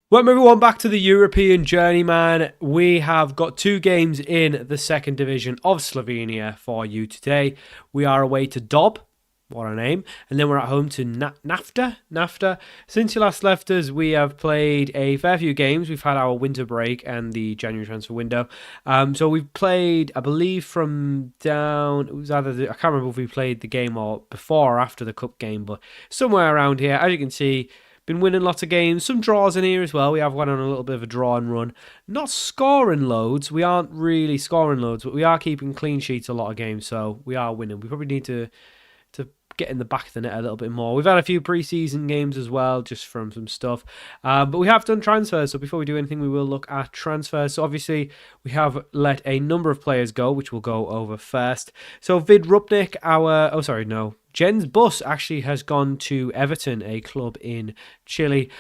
Welcome everyone back to the European Journeyman. We have got 2 games in the second division of Slovenia for you today. We are away to Dob, what a name, and then we're at home to Nafta. Since you last left us, we have played a fair few games. We've had our winter break and the January transfer window. So we've played, I believe, from down, it was either, I can't remember if we played the game or before or after the cup game, but somewhere around here, as you can see, been winning lots of games, some draws in here as well. We have went on a little bit of a draw and run. Not scoring loads. We aren't really scoring loads, but we are keeping clean sheets a lot of games, so we are winning. We probably need to get in the back of the net a little bit more. We've had a few pre-season games as well, just from some stuff. But we have done transfers, so before we do anything, we will look at transfers. So obviously, we have let a number of players go, which we'll go over first. So Vid Rupnik, Jens Bus actually has gone to Everton, a club in Chile.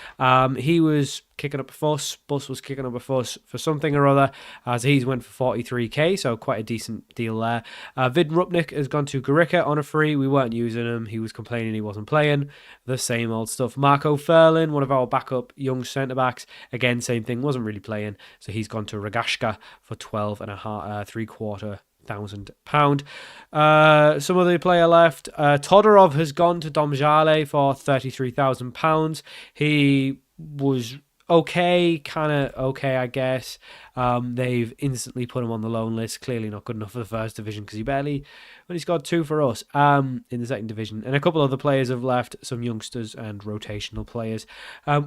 He was kicking up a fuss. Bus was kicking up a fuss for something or other, as he's went for 43k, so quite a decent deal there. Vid Rupnik has gone to Gorica on a free. We weren't using him. He was complaining he wasn't playing. The same old stuff. Marco Ferlin, one of our backup young centre-backs, again, same thing, wasn't really playing, so he's gone to Ragashka for 12.75 £1,000. Some other player left. Todorov has gone to Domžale for £33,000. He was okay, kind of okay, I guess. They've instantly put him on the loan list. Clearly not good enough for the first division because he scored 2 for us in the second division. And a couple other players have left, some youngsters and rotational players.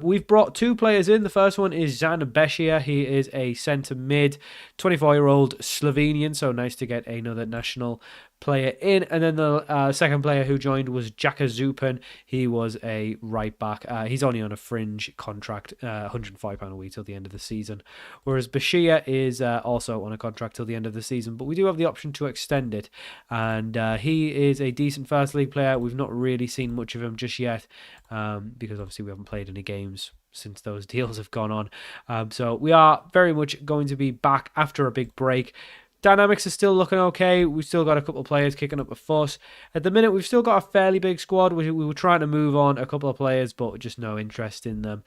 We've brought 2 players in. The first one is Zan Beshia. He is a centre mid, 24-year-old Slovenian, so nice to get another national player in. And then the second player who joined was Jaka Zupan. He was a right back. He's only on a fringe contract, £105 a week till the end of the season, whereas Bashir is also on a contract till the end of the season, but we do have the option to extend it, and he is a decent first league player. We've not really seen much of him just yet, because obviously we haven't played any games since those deals have gone on. So we are very much going to be back after a big break. Dynamics are still looking okay. We've still got a couple of players kicking up a fuss. At the minute, we've still got a fairly big squad. We were trying to move on a couple of players, but just no interest in them.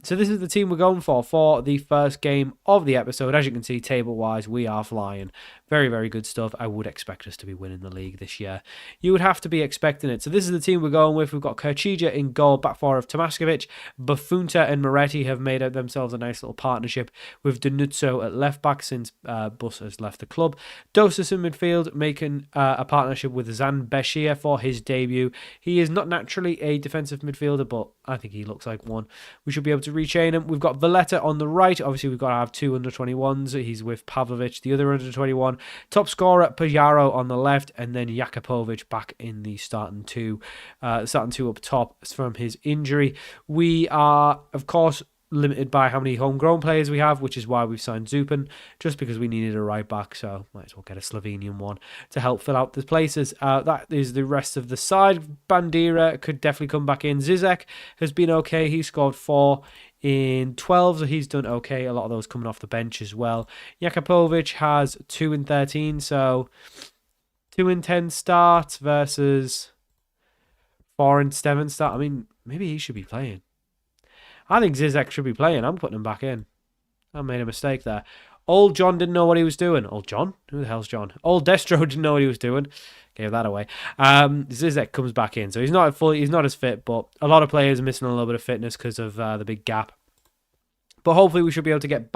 So this is the team we're going for the first game of the episode. As you can see, table-wise, we are flying. Very, very good stuff. I would expect us to be winning the league this year. You would have to be expecting it. So this is the team we're going with. We've got Kirchija in goal, back four of Tomaskovic. Bafunta and Moretti have made themselves a nice little partnership with Danuzzo at left back since Bus has left the club. Dosas in midfield, making a partnership with Zan Beshir for his debut. He is not naturally a defensive midfielder, but I think he looks like one. We should be able to rechain him. We've got Valletta on the right. Obviously, we've got to have 2 under-21s. He's with Pavlovic, the other under-21. Top scorer, Pajaro on the left, and then Jakupovic back in the starting two up top from his injury. We are, of course, limited by how many homegrown players we have, which is why we've signed Zupan, just because we needed a right back, so might as well get a Slovenian one to help fill out the places. That is the rest of the side. Bandera could definitely come back in. Zizek has been okay. He scored 4 in 12, so he's done okay. A lot of those coming off the bench as well. Jakupovic has 2 in 13, so 2 in 10 starts versus 4 in 7 starts. I mean, maybe he should be playing. I think Zizek should be playing. I'm putting him back in. I made a mistake there. Old John didn't know what he was doing. Old John? Who the hell's John? Old Destro didn't know what he was doing. Gave that away. Zizek comes back in. So he's not as fit, but a lot of players are missing a little bit of fitness because of the big gap. But hopefully we should be able to get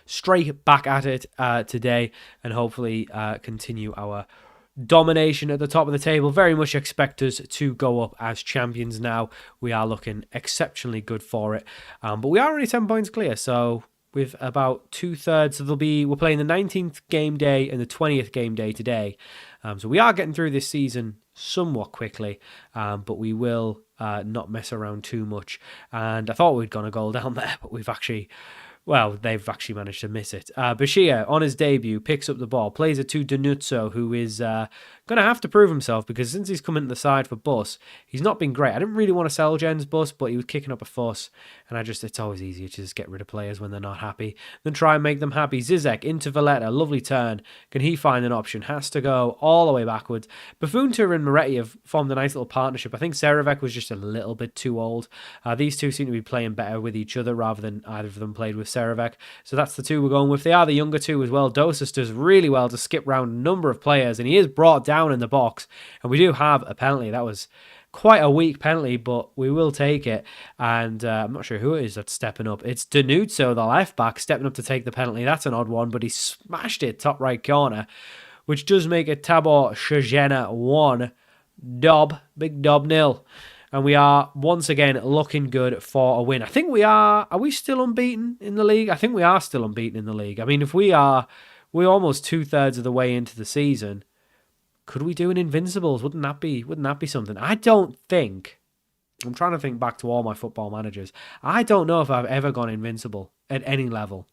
straight back at it today, and hopefully continue our domination at the top of the table. Very much expect us to go up as champions now. We are looking exceptionally good for it. But we are only 10 points clear, so with about 2/3, so we're playing the 19th game day and the 20th game day today. So we are getting through this season somewhat quickly, but we will not mess around too much. And I thought we'd gone a goal down there, but they've actually managed to miss it. Bashir, on his debut, picks up the ball, plays it to Danuzzo, who is going to have to prove himself, because since he's come into the side for Bus, he's not been great. I didn't really want to sell Jens Bus, but he was kicking up a fuss, and it's always easier to just get rid of players when they're not happy than try and make them happy. Zizek into Valletta, lovely turn. Can he find an option? Has to go all the way backwards. Buffon and Moretti have formed a nice little partnership. I think Serovec was just a little bit too old. These two seem to be playing better with each other rather than either of them played with Serovec. So that's the two we're going with. They are the younger two as well. Dosas does really well to skip round a number of players, and he is brought down in the box. And we do have a penalty. That was quite a weak penalty, but we will take it. And I'm not sure who it is that's stepping up. It's Danuzzo, the left back, stepping up to take the penalty. That's an odd one, but he smashed it top right corner, which does make it Tabor Sezana 1, Big Dob 0. And we are once again looking good for a win. I think are we still unbeaten in the league? I think we are still unbeaten in the league. I mean, if we're almost 2/3 of the way into the season. Could we do an Invincibles? Wouldn't that be something? I don't think. I'm trying to think back to all my football managers. I don't know if I've ever gone Invincible at any level.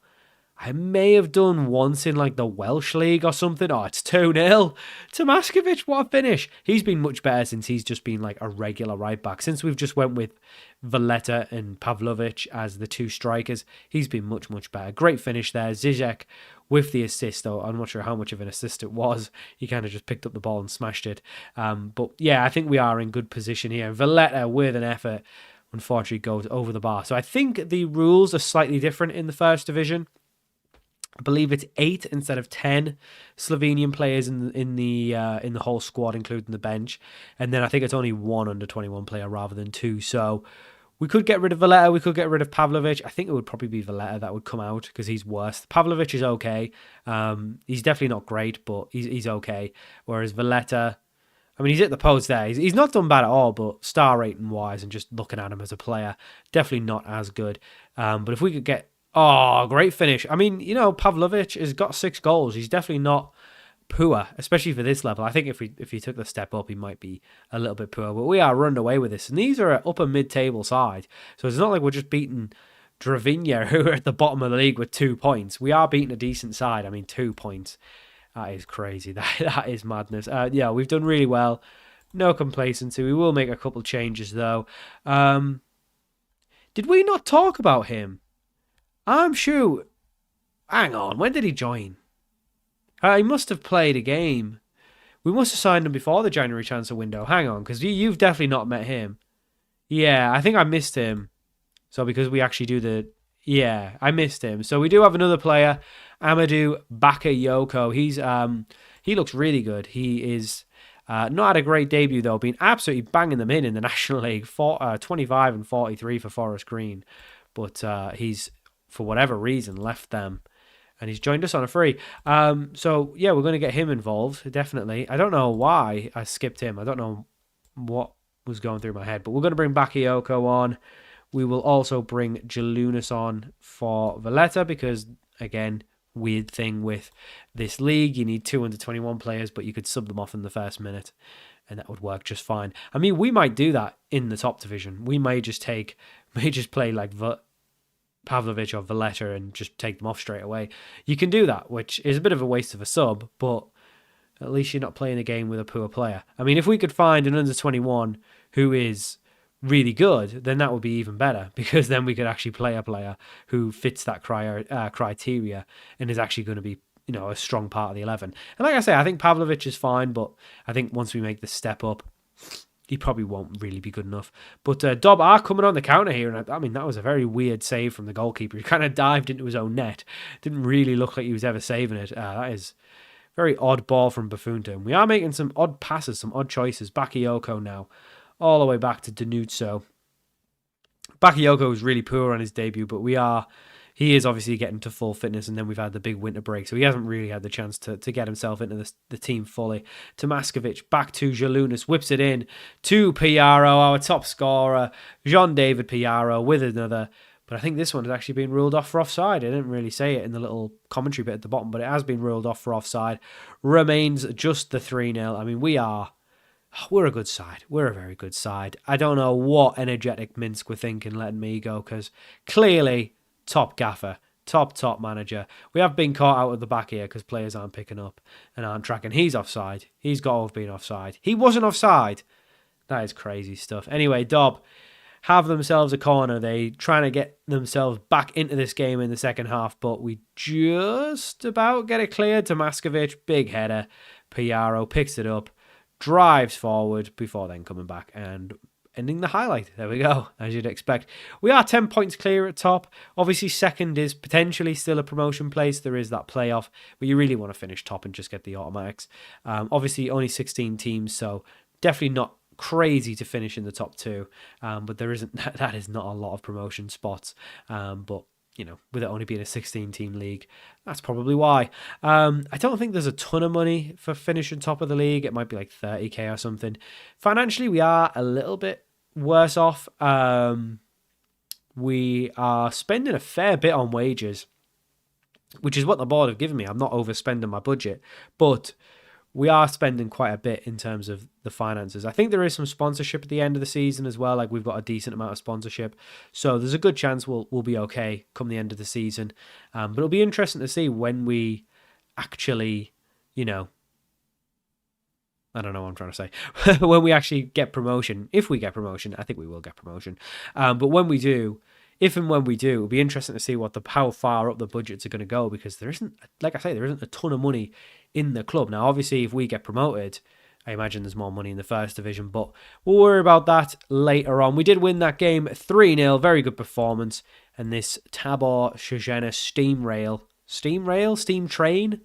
I may have done once in like the Welsh League or something. Oh, it's 2-0. Tomaskovic, what a finish. He's been much better since he's just been like a regular right back. Since we've just went with Valletta and Pavlovic as the two strikers, he's been much, much better. Great finish there. Zizek with the assist, though. I'm not sure how much of an assist it was. He kind of just picked up the ball and smashed it. But yeah, I think we are in good position here. Valletta with an effort, unfortunately, goes over the bar. So I think the rules are slightly different in the first division. I believe it's 8 instead of 10 Slovenian players in the whole squad, including the bench, and then I think it's only 1 under-21 player rather than 2. So we could get rid of Valletta, we could get rid of Pavlovic. I think it would probably be Valletta that would come out because he's worse. Pavlovic is okay. He's definitely not great, but he's okay. Whereas Valletta, I mean, he's at the post there. He's not done bad at all, but star rating wise and just looking at him as a player, definitely not as good. But if we could get great finish. I mean, Pavlovic has got 6 goals. He's definitely not poor, especially for this level. I think if he took the step up, he might be a little bit poor. But we are running away with this. And these are an upper mid-table side. So it's not like we're just beating Dravinja, who are at the bottom of the league with 2 points. We are beating a decent side. I mean, 2 points. That is crazy. That is madness. Yeah, we've done really well. No complacency. We will make a couple changes, though. Did we not talk about him? I'm sure. Hang on, when did he join? He must have played a game. We must have signed him before the January transfer window. Hang on, because you've definitely not met him. Yeah, I think I missed him. So because we actually do yeah, I missed him. So we do have another player, Amadou Bakayoko. He looks really good. He is not had a great debut though, being absolutely banging them in the National League. 25 and 43 for Forest Green, but he's, for whatever reason, left them, and he's joined us on a free. So yeah, we're going to get him involved, definitely. I don't know why I skipped him. I don't know what was going through my head, but we're going to bring Bakayoko on. We will also bring Jalunas on for Valletta because, again, weird thing with this league, you need 2 under-21 players, but you could sub them off in the first minute, and that would work just fine. I mean, we might do that in the top division. We may just play like Pavlovic or Valletta and just take them off straight away. You can do that, which is a bit of a waste of a sub, but at least you're not playing a game with a poor player. I mean, if we could find an under-21 who is really good, then that would be even better, because then we could actually play a player who fits that criteria and is actually going to be, a strong part of the 11. And like I say, I think Pavlovic is fine, but I think once we make the step up, he probably won't really be good enough. But Dob are coming on the counter here, and I mean, that was a very weird save from the goalkeeper. He kind of dived into his own net. Didn't really look like he was ever saving it. That is very odd ball from Buffon. We are making some odd passes, some odd choices. Bakayoko now, all the way back to Danuzzo. Bakayoko was really poor on his debut, but he is obviously getting to full fitness, and then we've had the big winter break, so he hasn't really had the chance to get himself into the team fully. Tomaskovic back to Jalunas, whips it in to Piaro, our top scorer, Jean-David Piaro with another. But I think this one has actually been ruled off for offside. I didn't really say it in the little commentary bit at the bottom, but it has been ruled off for offside. Remains just the 3-0. I mean, we're a good side. We're a very good side. I don't know what energetic Minsk were thinking letting me go, because clearly top gaffer Top manager. We have been caught out of the back here because players aren't picking up and aren't tracking. He's offside. He's got to have been offside. He wasn't offside. That is crazy stuff. Anyway, Dob have themselves a corner. They trying to get themselves back into this game in the second half, but we just about get it cleared to Maskovic. Big header. Piaro picks it up, drives forward before then coming back and ending the highlight. There we go, as you'd expect. We are 10 points clear at top. Obviously, second is potentially still a promotion place. There is that playoff, but you really want to finish top and just get the automatics. Obviously, only 16 teams, so definitely not crazy to finish in the top two. But there isn't that is not a lot of promotion spots. But you know, with it only being a 16-team league, that's probably why. I don't think there's a ton of money for finishing top of the league. It might be like 30k or something. Financially, we are a little bit worse off. We are spending a fair bit on wages, which is what the board have given me. I'm not overspending my budget, but we are spending quite a bit in terms of the finances. I think there is some sponsorship at the end of the season as well. Like, we've got a decent amount of sponsorship. So there's a good chance we'll be okay come the end of the season. But it'll be interesting to see when we actually, you know, I don't know what I'm trying to say. When we actually get promotion. If we get promotion, I think we will get promotion. But when we do, if and when we do, it'll be interesting to see how far up the budgets are going to go, because there isn't, like I say, there isn't a ton of money in the club. Now, obviously, if we get promoted, I imagine there's more money in the first division, but we'll worry about that later on. We did win that game 3-0, very good performance, and this Tabor Sezana steam train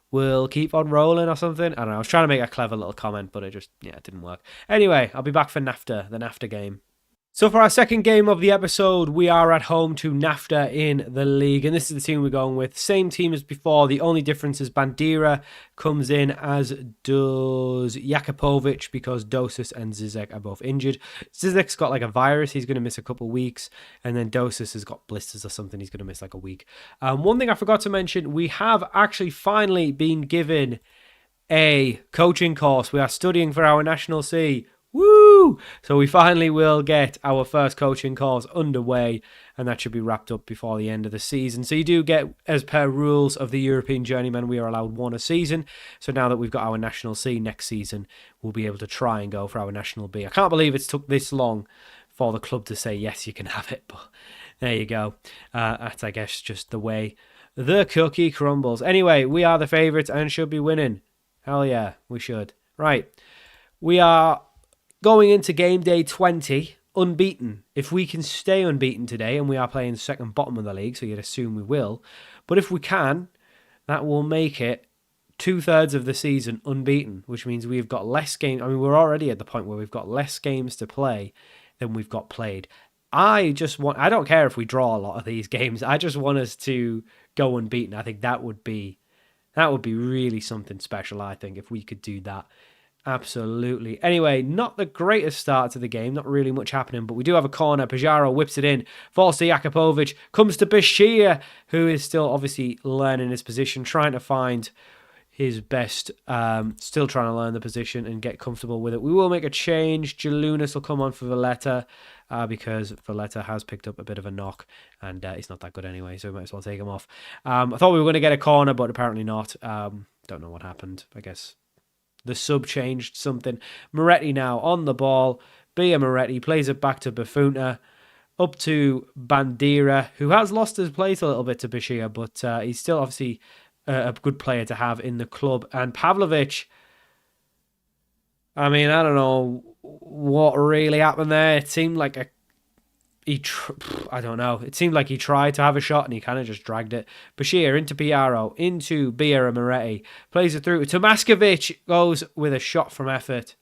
will keep on rolling or something. I don't know, I was trying to make a clever little comment, but it didn't work. Anyway, I'll be back for Nafta, the Nafta game. So for our second game of the episode, we are at home to Nafta in the league. And this is the team we're going with. Same team as before. The only difference is Bandera comes in, as does Jakupovic, because Dosis and Zizek are both injured. Zizek's got like a virus. He's going to miss a couple of weeks. And then Dosis has got blisters or something. He's going to miss like a week. One thing I forgot to mention, we have actually finally been given a coaching course. We are studying for our National C. Woo! So we finally will get our first coaching course underway, and that should be wrapped up before the end of the season. So you do get, as per rules of the European Journeyman, we are allowed one a season. So now that we've got our National C next season, we'll be able to try and go for our National B. I can't believe it's took this long for the club to say, yes, you can have it. But there you go. That's, I guess, just the way the cookie crumbles. Anyway, we are the favourites and should be winning. Hell yeah, we should. Right. We are going into game day 20, unbeaten. If we can stay unbeaten today, and we are playing second bottom of the league, so you'd assume we will, but if we can, that will make it 2/3 of the season unbeaten, which means we've got less games. I mean, we're already at the point where we've got less games to play than we've got played. I don't care if we draw a lot of these games. I just want us to go unbeaten. I think that would be really something special, I think, if we could do that. Absolutely. Anyway, not the greatest start to the game. Not really much happening, but we do have a corner. Pajaro whips it in. Falls to Jakupovic. Comes to Bashir, who is still obviously learning his position, trying to find his best. Still trying to learn the position and get comfortable with it. We will make a change. Jalunas will come on for Valletta, because Valletta has picked up a bit of a knock, and he's not that good anyway, so we might as well take him off. I thought we were going to get a corner, but apparently not. Don't know what happened. I guess the sub changed something. Moretti now on the ball. Bia Moretti plays it back to Bafunta. Up to Bandera, who has lost his place a little bit to Bashir, but he's still obviously a good player to have in the club. And Pavlovic, I mean, I don't know what really happened there. It seemed like I don't know. It seemed like he tried to have a shot and he kind of just dragged it. Bashir into Piaro, into Bia Moretti. Plays it through to Maskovic. Goes with a shot from effort.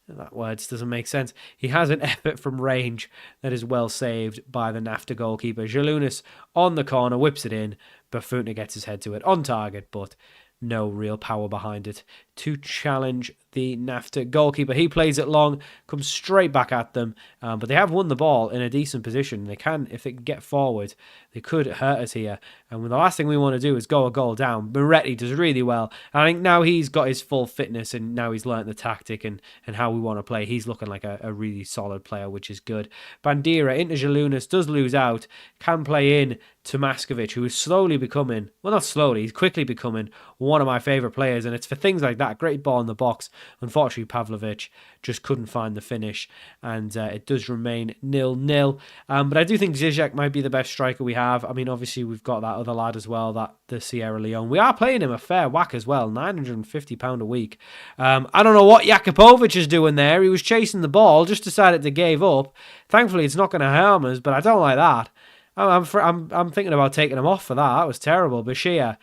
That words doesn't make sense. He has an effort from range that is well saved by the Nafta goalkeeper. Jalunas on the corner, whips it in. Bafunta gets his head to it on target, but no real power behind it to challenge the Nafta goalkeeper. He plays it long, comes straight back at them, but they have won the ball in a decent position. They can, if they can get forward, they could hurt us here. And the last thing we want to do is go a goal down. Moretti does really well. And I think now he's got his full fitness and now he's learnt the tactic and how we want to play. He's looking like a really solid player, which is good. Bandera into Jalunas, does lose out, can play in to Maskovic, who is slowly becoming, well, not slowly, he's quickly becoming one of my favourite players. And it's for things like that. Great ball in the box. Unfortunately, Pavlovic just couldn't find the finish, and it does remain 0-0. But I do think Zizek might be the best striker we have. I mean, obviously, we've got that other lad as well, that the Sierra Leone. We are paying him a fair whack as well, £950 a week. I don't know what Jakupovic is doing there. He was chasing the ball, just decided to give up. Thankfully, it's not going to harm us, but I don't like that. I'm thinking about taking him off for that. That was terrible. Bashir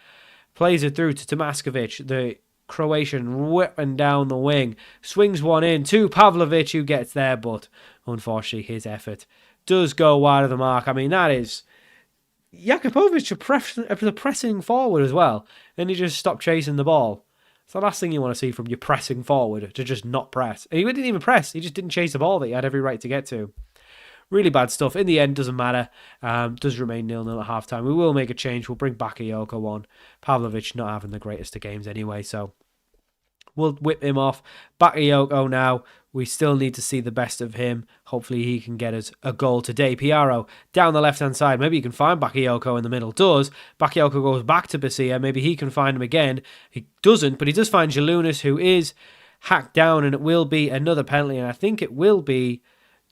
plays it through to Tomaskovic, the Croatian, whipping down the wing. Swings one in to Pavlovic, who gets there, but unfortunately his effort does go wide of the mark. I mean, that is... Jakupovic pressing forward as well, and he just stopped chasing the ball. It's the last thing you want to see from you pressing forward, to just not press. And he didn't even press, he just didn't chase the ball that he had every right to get to. Really bad stuff. In the end, doesn't matter. Does remain 0-0 at half-time. We will make a change. We'll bring Bakayoko on. Pavlovic not having the greatest of games anyway, so we'll whip him off. Bakayoko now. We still need to see the best of him. Hopefully he can get us a goal today. Piaro down the left-hand side. Maybe he can find Bakayoko in the middle. Does. Bakayoko goes back to Basia. Maybe he can find him again. He doesn't, but he does find Jalunas, who is hacked down, and it will be another penalty, and I think it will be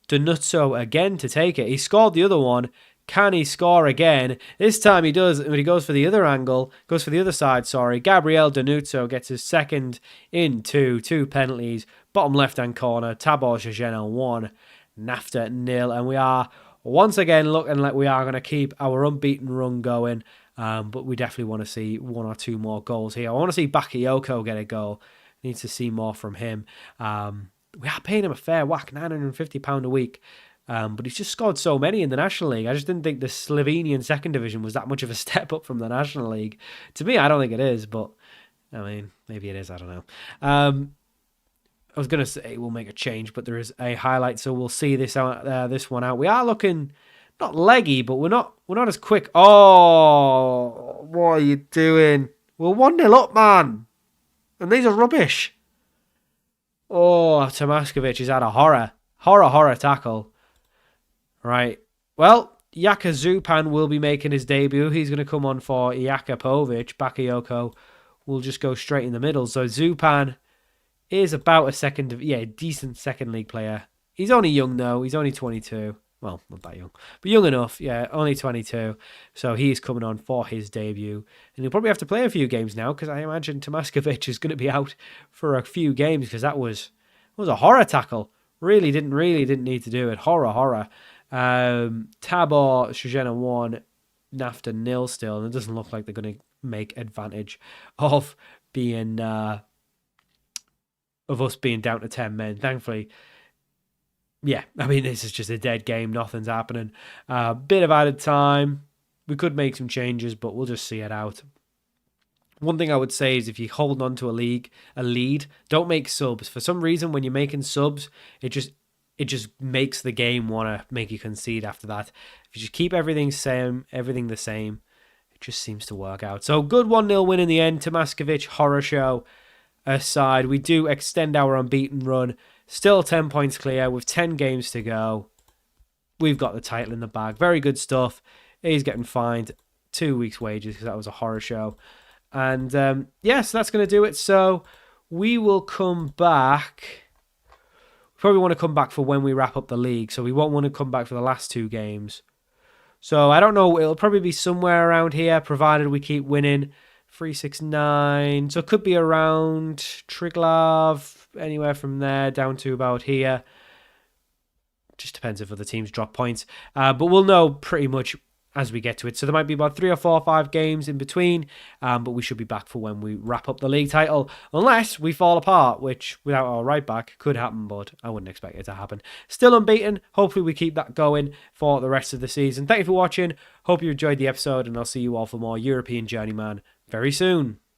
Donuzzo again to take it. He scored the other one. Can he score again? This time he does, but he goes for the other angle. Goes for the other side, sorry. Gabriel Donuzzo gets his second into 2 penalties. Bottom left-hand corner. Tabor Sezana 1. Nafta 0. And we are once again looking like we are going to keep our unbeaten run going. But we definitely want to see 1 or 2 more goals here. I want to see Bakayoko get a goal. Need to see more from him. We are paying him a fair whack, £950 a week. But he's just scored so many in the National League. I just didn't think the Slovenian second division was that much of a step up from the National League. To me, I don't think it is, but I mean, maybe it is. I don't know. I was going to say we'll make a change, but there is a highlight, so we'll see this one out. We are looking not leggy, but we're not as quick. Oh, what are you doing? We're 1-0 up, man. And these are rubbish. Oh, Tomaskovic has had a horror tackle. Right. Well, Jaka Zupan will be making his debut. He's going to come on for Jakupovic. Bakayoko will just go straight in the middle. So Zupan is about a decent second league player. He's only young though. He's only 22. Well, not that young, but young enough. Yeah, only 22. So he's coming on for his debut. And he'll probably have to play a few games now, because I imagine Tomaskovic is going to be out for a few games, because that was a horror tackle. Really didn't need to do it. Horror. Tabor Sezana 1, Nafta 0 still. And it doesn't look like they're going to make advantage of being of us being down to 10 men. Thankfully, yeah, I mean, this is just a dead game. Nothing's happening. Bit of added time. We could make some changes, but we'll just see it out. One thing I would say is if you hold on to a lead, don't make subs. For some reason, when you're making subs, it just makes the game want to make you concede after that. If you just keep everything the same, it just seems to work out. So good 1-0 win in the end. Tomaskovic, horror show aside, we do extend our unbeaten run. Still 10 points clear with 10 games to go. We've got the title in the bag. Very good stuff. He's getting fined 2 weeks' wages because that was a horror show. And so that's going to do it. So we will come back. Probably want to come back for when we wrap up the league. So we won't want to come back for the last 2 games. So I don't know. It'll probably be somewhere around here, provided we keep winning. 369. So it could be around Triglav, anywhere from there down to about here. Just depends if other teams drop points. But we'll know pretty much as we get to it. So there might be about 3 or 4 or 5 games in between. But we should be back for when we wrap up the league title. Unless we fall apart, which without our right back could happen, but I wouldn't expect it to happen. Still unbeaten. Hopefully we keep that going for the rest of the season. Thank you for watching. Hope you enjoyed the episode, and I'll see you all for more European Journeyman very soon.